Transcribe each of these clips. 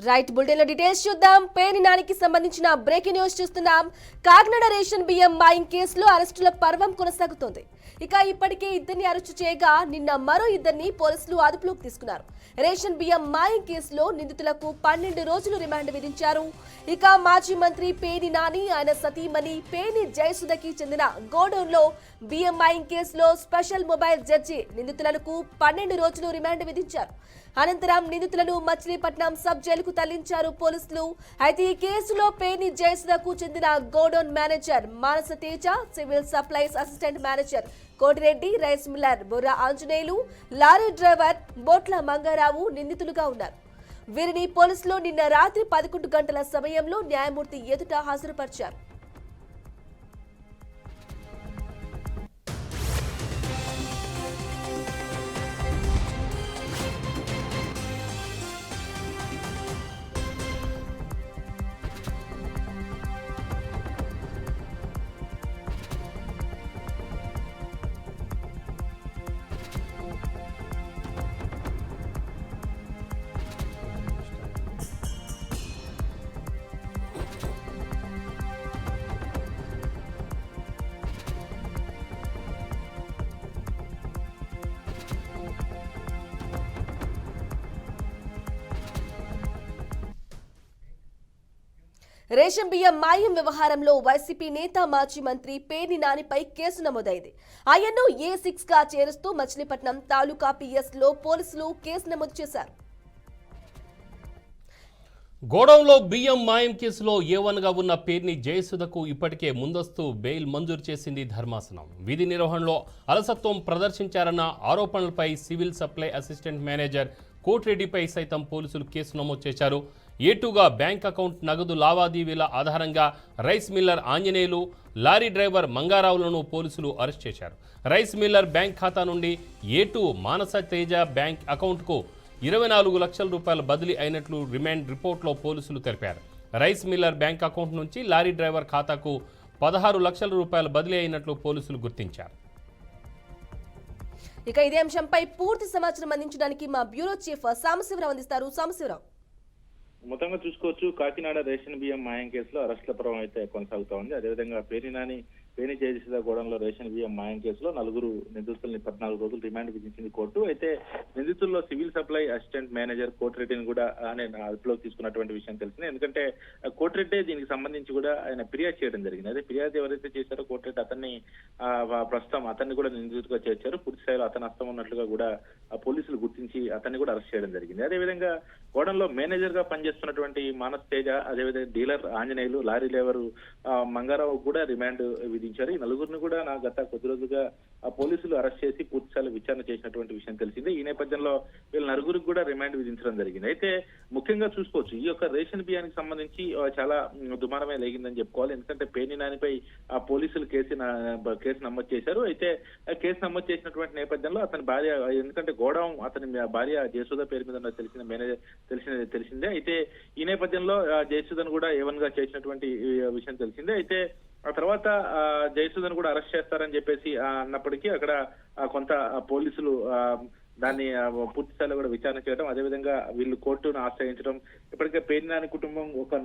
Right bulletin లో details చూద్దాం. పేర్ని నానికి సంబంధించిన బ్రేకింగ్ న్యూస్ చూస్తున్నాం. కాకినాడ రేషన్ బియ్యం మాయింగ్ కేసులో అరెస్టుల పర్వం కొనసాగుతోంది. ఇప్పటికే ఇద్దరిని అరెస్టు చేయగా నిన్న మరో ఇద్దరిని పోలీసులు అదుపులోకి తీసుకున్నారు. రేషన్ బియ్యం మాయింగ్ కేసులో నిందితులకు 12 రోజులు రిమాండ్ విధించారు. మాజీ మంత్రి పేర్ని నాని ఆయన సతీమణి పేర్ని జయసుధకి చెందిన గోడౌన్ లో బియ్యం మాయింగ్ కేసులో స్పెషల్ మొబైల్ జడ్జి నిందితులకు 12 రోజులు రిమాండ్ విధించారు. అనంతరం నిందితులను మచిలీపట్నం సబ్ జైలుకు తరలించారు పోలీసులు. ఈ కేసులో పేర్ని జయసుధకు చెందిన godown manager Manasa Teja, civil supplies assistant manager Kotireddy, rice miller Borra Anjaneyulu, lorry driver Botla Mangarao నిందితులుగా ఉన్నారు. వీరిని పోలీసులు నిన్న రాత్రి 11 గంటల సమయంలో న్యాయమూర్తి ఎదుట హాజరుపరిచారు. రేషన్ బియ్యం మాయం వ్యవహారంలో వైసీపీ నేత మాజీ మంత్రి పేర్ని నానిపై కేసు నమోదైంది. ఆయన్ను A6 గా చేరుస్తూ మచిలీపట్నం తాలూకా PS లో పోలీసులు కేసు నమోదు చేశారు. గోడౌన్లో బియ్యం మాయం కేసులో A1 గా ఉన్న పేర్ని జయసుధకు ఇప్పటికే ముందస్తు బెయిల్ మంజూరు చేసింది ధర్మాసనం. విధి నిర్వహణలో అలసత్వం ప్రదర్శించారన్న ఆరోపణలపై సివిల్ సప్లై అసిస్టెంట్ మేనేజర్ కోటిరెడ్డిపై సైతం పోలీసులు కేసు నమోదు చేశారు. A2గా బ్యాంక్ అకౌంట్ నగదు లావాదేవీల ఆధారంగా rice miller Anjaneyulu, lorry driver మంగారావులను పోలీసులు అరెస్ట్ చేశారు. రైస్ మిల్లర్ బ్యాంక్ ఖాతా నుండి A2 మానస తేజ బ్యాంక్ అకౌంట్కు 24 లక్షల రూపాయల బదిలీ అయినట్లు రిమాండ్ రిపోర్ట్లో పోలీసులు తెలిపారు. రైస్ మిల్లర్ బ్యాంక్ అకౌంట్ నుంచి లారీ డ్రైవర్ ఖాతాకు 16 లక్షల రూపాయల బదిలీ అయినట్లు పోలీసులు గుర్తించారు. ఇదే అంశంపై పూర్తి సమాచారం అందించడానికి మా బ్యూరో చీఫ్ సాంబశివరావు అందిస్తారు. సాంబశివరావు, మొత్తంగా చూసుకోవచ్చు, కాకినాడ రేషన్ బియ్యం మాయం కేసులో అరెస్టుల పర్వం అయితే కొనసాగుతా ఉంది. అదేవిధంగా పేర్ని జయసుధ గోడంలో రేషన్ బియ్యం మాయం కేసులో 4 నిందితుల్ని 14 రోజులు రిమాండ్ విధించింది కోర్టు. అయితే నిందితుల్లో సివిల్ సప్లై అసిస్టెంట్ మేనేజర్ కోటిరెడ్డిని కూడా ఆయన అదుపులోకి తీసుకున్నటువంటి విషయం తెలిసింది. ఎందుకంటే కోటిరెడ్డి దీనికి సంబంధించి కూడా ఆయన ఫిర్యాదు చేయడం జరిగింది. అదే ఫిర్యాదు ఎవరైతే చేశారో కోటిరెడ్డి ప్రస్తుతం అతన్ని కూడా నిందితుడిగా చేర్చారు. పూర్తి స్థాయిలో అతని హస్తం ఉన్నట్లుగా కూడా పోలీసులు గుర్తించి అతన్ని కూడా అరెస్ట్ చేయడం జరిగింది. అదేవిధంగా గోడంలో మేనేజర్ గా పనిచేస్తున్నటువంటి మానస్ తేజ, అదేవిధంగా dealer Anjaneyulu, lorry driver Mangarao కూడా రిమాండ్ విధించారు. ఈ 4 కూడా గత కొద్ది రోజులుగా పోలీసులు అరెస్ట్ చేసి పూర్తి స్థాయిలో విచారణ చేసినటువంటి విషయం తెలిసిందే. ఈ నేపథ్యంలో వీళ్ళ 4 కూడా రిమాండ్ విధించడం జరిగింది. అయితే ముఖ్యంగా చూసుకోవచ్చు, ఈ యొక్క రేషన్ బియ్యానికి సంబంధించి చాలా దుమారమే లేగిందని చెప్పుకోవాలి. ఎందుకంటే పేర్ని నానిపై పోలీసులు కేసు నమోదు చేశారు. అయితే కేసు నమోదు చేసినటువంటి నేపథ్యంలో అతని భార్య, ఎందుకంటే గోడౌన్ అతని భార్య జయసుధ పేరు మీద తెలిసిందే. అయితే ఈ నేపథ్యంలో జయసుధను కూడా A1 గా చేసినటువంటి విషయం తెలిసిందే. అయితే ఆ తర్వాత జయసుధను కూడా అరెస్ట్ చేస్తారని చెప్పేసి అన్నప్పటికీ అక్కడ కొంత పోలీసులు దాన్ని పూర్తి స్థాయిలో కూడా విచారణ చేయడం, అదేవిధంగా వీళ్ళు కోర్టును ఆశ్రయించడం. ఇప్పటికే పేర్ని నాని కుటుంబం ఒక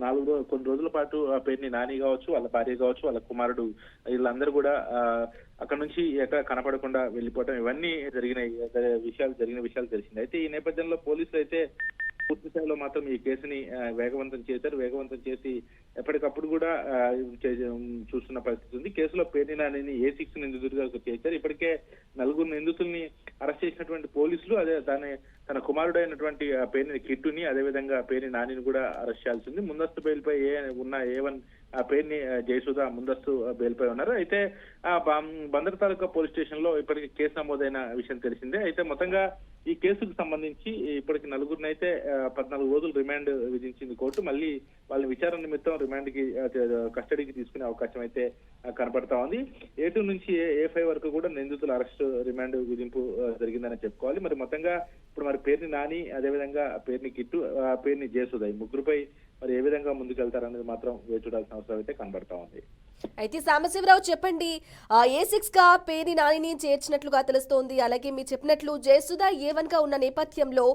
కొన్ని రోజుల పాటు పేర్ని నాని కావచ్చు, వాళ్ళ భార్య కావచ్చు, వాళ్ళ కుమారుడు వీళ్ళందరూ కూడా అక్కడ నుంచి ఎక్కడ కనపడకుండా వెళ్ళిపోవడం, ఇవన్నీ జరిగిన విషయాలు తెలిసింది. అయితే ఈ నేపథ్యంలో పోలీసులు అయితే పూర్తి స్థాయిలో మాత్రం ఈ కేసుని వేగవంతం చేసి ఎప్పటికప్పుడు కూడా చూస్తున్న పరిస్థితి ఉంది. కేసులో పేర్ని నానిని A6 నిందితుడిగా చేశారు. ఇప్పటికే 4 నిందితుల్ని అరెస్ట్ చేసినటువంటి పోలీసులు తన కుమారుడైనటువంటి పేర్ని కిట్టుని, అదేవిధంగా పేర్ని నానిని కూడా అరెస్ట్ చేయాల్సి ఉంది. ముందస్తు బెయిల్పై ఉన్న A1 పేర్ని జయసుధ ముందస్తు బెయిల్పై ఉన్నారు. అయితే బందర్ తాలూకా పోలీస్ స్టేషన్ లో ఇప్పటికి కేసు నమోదైన విషయం తెలిసిందే. అయితే మొత్తంగా ఈ కేసుకు సంబంధించి ఇప్పటికి 4 అయితే 14 రోజులు రిమాండ్ విధించింది కోర్టు. మళ్ళీ వాళ్ళ విచారణ నిమిత్తం రిమాండ్ కి కస్టడీకి తీసుకునే అవకాశం అయితే కనపడతా ఉంది. A2 నుంచి A5 వరకు కూడా నిందితుల అరెస్ట్ రిమాండ్ విధింపు జరిగిందని చెప్పుకోవాలి. మరి మొత్తంగా ఇప్పుడు పేర్ని నాని, అదేవిధంగా పేర్ని కిట్టు, పేర్ని జయసుధ, ఈ 3పై మరి ఏ విధంగా ముందుకెళ్తారనేది మాత్రం వేచి చూడాల్సిన అవసరం అయితే కనబడతా ఉంది. అయితే సాంబశివరావు చెప్పండి, A6 గా పేరి నానిని చేర్చినట్లుగా తెలుస్తోంది. అలాగే మీరు చెప్పినట్లు జయసుధ A1 గా ఉన్న నేపథ్యంలో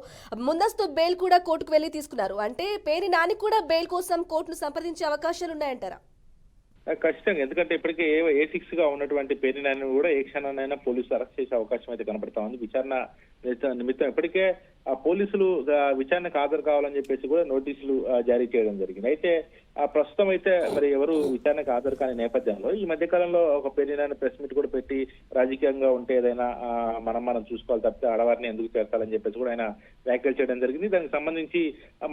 ముందస్తు బెయిల్ కూడా కోర్టుకు వెళ్లి తీసుకున్నారు. అంటే పేరి నాని కూడా బెయిల్ కోసం కోర్టును సంప్రదించే అవకాశాలు ఉన్నాయంటారా? ఖచ్చితంగా. ఎందుకంటే ఇప్పటికే A6 గా ఉన్నటువంటి పేర్ని నాని కూడా ఏ క్షణాన్నైనా పోలీసులు అరెస్ట్ చేసే అవకాశం అయితే కనబడతా ఉంది. విచారణ నిమిత్తం ఇప్పటికే పోలీసులు విచారణకు హాజరు కావాలని చెప్పేసి కూడా నోటీసులు జారీ చేయడం జరిగింది. అయితే ప్రస్తుతం అయితే మరి ఎవరు విచారణకు హాజరు కాని నేపథ్యంలో ఈ మధ్య కాలంలో ఒక పేర్ని నాని ప్రెస్ మీట్ కూడా పెట్టి రాజకీయంగా ఉంటే ఏదైనా మనం చూసుకోవాలి తప్పితే ఆడవారిని ఎందుకు చేర్చాలని చెప్పేసి కూడా ఆయన వ్యాఖ్యలు చేయడం జరిగింది. దానికి సంబంధించి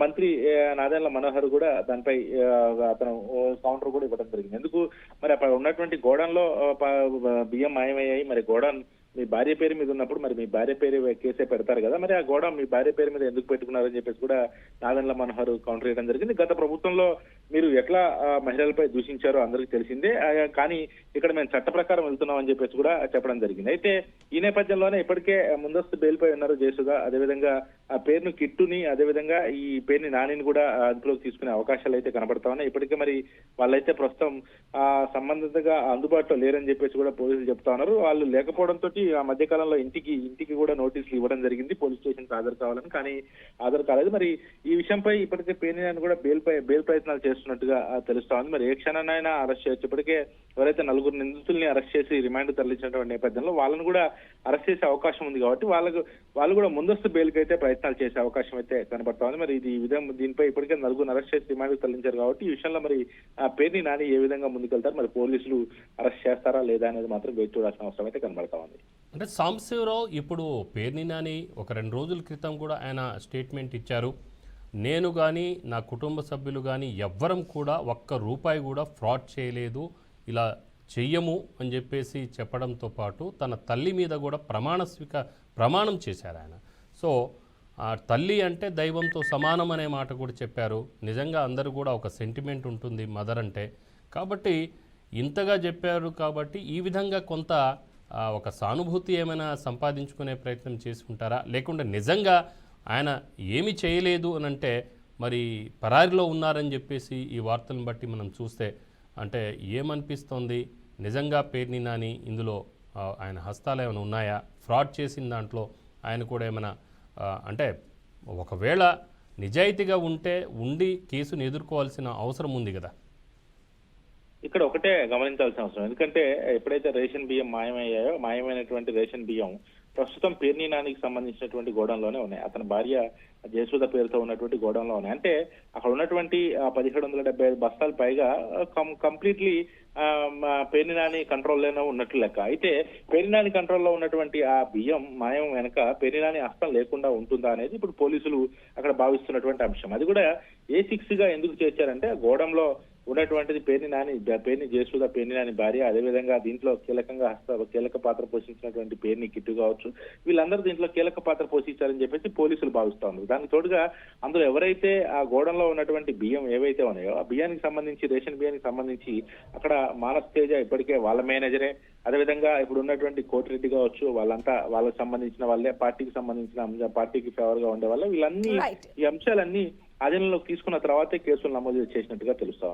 మంత్రి నాదెండ్ల మనోహర్ కూడా దానిపై అతను కౌంటర్ కూడా ఇవ్వడం జరిగింది. ఎందుకు మరి అక్కడ ఉన్నటువంటి గోడౌన్లో బియ్యం మాయమయ్యాయి, మరి గోడౌన్ మీ భార్య పేరు మీద ఉన్నప్పుడు మరి మీ భార్య పేరు కేసే పెడతారు కదా, మరి ఆ గోడౌన్ మీ భార్య పేరు మీద ఎందుకు పెట్టుకున్నారని చెప్పేసి కూడా నాదెండ్ల మనోహర్ కౌంటర్ చేయడం జరిగింది. గత ప్రభుత్వంలో మీరు ఎట్లా మహిళలపై దూషించారో అందరికీ తెలిసిందే, కానీ ఇక్కడ మేము చట్ట ప్రకారం వెళ్తున్నాం అని చెప్పేసి కూడా చెప్పడం జరిగింది. అయితే ఈ నేపథ్యంలోనే ఇప్పటికే ముందస్తు బెయిల్ పై ఉన్నారు జయసుధ. అదేవిధంగా ఆ పేరును కిట్టుని, అదేవిధంగా ఈ పేరుని నానిని కూడా అదుపులోకి తీసుకునే అవకాశాలు అయితే కనబడతా ఉన్నాయి. ఇప్పటికే మరి వాళ్ళైతే ప్రస్తుతం సంబంధితంగా అందుబాటులో లేరని చెప్పేసి కూడా పోలీసులు చెప్తా ఉన్నారు. వాళ్ళు లేకపోవడంతో ఆ మధ్య కాలంలో ఇంటికి కూడా నోటీసులు ఇవ్వడం జరిగింది పోలీస్ స్టేషన్ హాజరు కావాలని, కానీ హాజరు కాలేదు. మరి ఈ విషయంపై ఇప్పటికే పేర్ని నాని కూడా బెయిల్ ప్రయత్నాలు చేస్తున్నట్టుగా తెలుస్తా ఉంది. మరి ఏ క్షణాన్నైనా అరెస్ట్ చేయొచ్చు. ఇప్పటికే ఎవరైతే 4 నిందితుల్ని అరెస్ట్ చేసి రిమాండ్ తరలించినటువంటి నేపథ్యంలో వాళ్ళను కూడా అరెస్ట్ చేసే అవకాశం ఉంది కాబట్టి వాళ్ళు కూడా ముందస్తు బెయిల్కి అయితే ప్రయత్నాలు చేసే అవకాశం అయితే కనబడతా ఉంది. మరి దీనిపై ఇప్పటికే 4 అరెస్ట్ చేసి రిమాండ్ తరలించారు కాబట్టి ఈ విషయంలో మరి పేర్ని నాని ఏ విధంగా ముందుకెళ్తారు, మరి పోలీసులు అరెస్ట్ చేస్తారా లేదా అనేది మాత్రం వేచి చూడాల్సిన అవసరం అయితే కనబడతా ఉంది. అంటే సాంబశివరావు ఇప్పుడు పేర్ని నాని ఒక 2 రోజుల క్రితం కూడా ఆయన స్టేట్మెంట్ ఇచ్చారు. నేను కానీ నా కుటుంబ సభ్యులు కానీ ఎవ్వరం కూడా ఒక్క రూపాయి కూడా ఫ్రాడ్ చేయలేదు, ఇలా చెయ్యము అని చెప్పేసి చెప్పడంతో పాటు తన తల్లి మీద కూడా ప్రమాణం చేశారు ఆయన. సో ఆ తల్లి అంటే దైవంతో సమానం అనే మాట కూడా చెప్పారు. నిజంగా అందరూ కూడా ఒక సెంటిమెంట్ ఉంటుంది మదర్ అంటే. కాబట్టి ఇంతగా చెప్పారు కాబట్టి ఈ విధంగా కొంత ఒక సానుభూతి ఏమైనా సంపాదించుకునే ప్రయత్నం చేసుకుంటారా, లేకుంటే నిజంగా ఆయన ఏమి చేయలేదు అని అంటే మరి పరారిలో ఉన్నారని చెప్పేసి ఈ వార్తలను బట్టి మనం చూస్తే అంటే ఏమనిపిస్తోంది? నిజంగా పేర్ని నాని ఇందులో ఆయన హస్తాలు ఏమైనా ఉన్నాయా? ఫ్రాడ్ చేసిన దాంట్లో ఆయన కూడా ఏమైనా అంటే ఒకవేళ నిజాయితీగా ఉండి కేసును ఎదుర్కోవాల్సిన అవసరం ఉంది కదా. ఇక్కడ ఒకటే గమనించాల్సిన అవసరం, ఎందుకంటే ఎప్పుడైతే రేషన్ బియ్యం మాయమైనటువంటి రేషన్ బియ్యం ప్రస్తుతం పేర్ని నానికి సంబంధించినటువంటి గోడౌన్లోనే ఉన్నాయి. అతని భార్య జయసుధ పేరుతో ఉన్నటువంటి గోడౌన్లో ఉన్నాయి. అంటే అక్కడ ఉన్నటువంటి 1775 బస్తాలు పైగా కంప్లీట్లీ పేర్ని నాని కంట్రోల్లోనే ఉన్నట్లు లెక్క. అయితే పేర్ని నాని కంట్రోల్లో ఉన్నటువంటి ఆ బియ్యం మాయం వెనక పేర్ని నాని హస్తం లేకుండా ఉంటుందా అనేది ఇప్పుడు పోలీసులు అక్కడ భావిస్తున్నటువంటి అంశం. అది కూడా A6 గా ఎందుకు చేర్చారంటే గోడంలో ఉన్నటువంటిది పేర్ని జయసుధ పేర్ని నాని భార్య, అదేవిధంగా దీంట్లో కీలక పాత్ర పోషించినటువంటి పేర్ని కిట్టు కావచ్చు, వీళ్ళందరూ దీంట్లో కీలక పాత్ర పోషించారని చెప్పేసి పోలీసులు భావిస్తా ఉన్నారు. దానికి తోడుగా అందులో ఎవరైతే ఆ గోడంలో ఉన్నటువంటి బియ్యం ఏవైతే ఉన్నాయో ఆ బియ్యానికి సంబంధించి రేషన్ బియ్యానికి సంబంధించి అక్కడ మానస్ తేజ ఇప్పటికే వాళ్ళ మేనేజరే, అదేవిధంగా ఇప్పుడు ఉన్నటువంటి కోటిరెడ్డి కావచ్చు, వాళ్ళకి సంబంధించిన వాళ్ళే, పార్టీకి ఫేవర్ గా ఉండే వాళ్ళే, వీళ్ళన్నీ ఈ అంశాలన్నీ అధీనంలోకి తీసుకున్న తర్వాతే కేసులు నమోదు చేసినట్టుగా తెలుస్తా